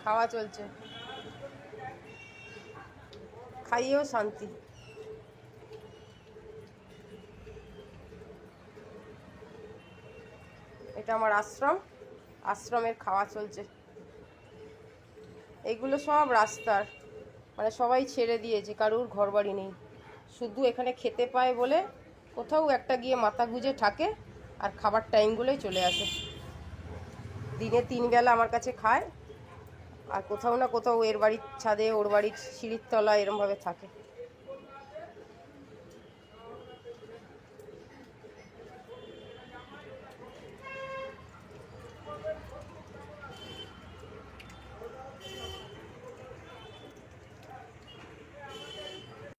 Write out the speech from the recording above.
খাওয়া চলছে, খাইয়েও শান্তি। এটা আমার আশ্রম, আশ্রমের খাওয়া চলছে। এগুলো সব রাস্তার, মানে সবাই ছেড়ে দিয়েছে, কারুর ঘরবাড়ি নেই, শুধু এখানে খেতে পায় বলে কোথাও একটা গিয়ে মাথা গুঁজে থাকে, আর খাবার টাইমগুলোই চলে আসে। দিনে 3 বেলা আমার কাছে খায়, আর কোথাও না কোথাও এর বাড়ির ছাদে, ওর বাড়ির সিঁড়ির তলা এরমভাবে থাকে।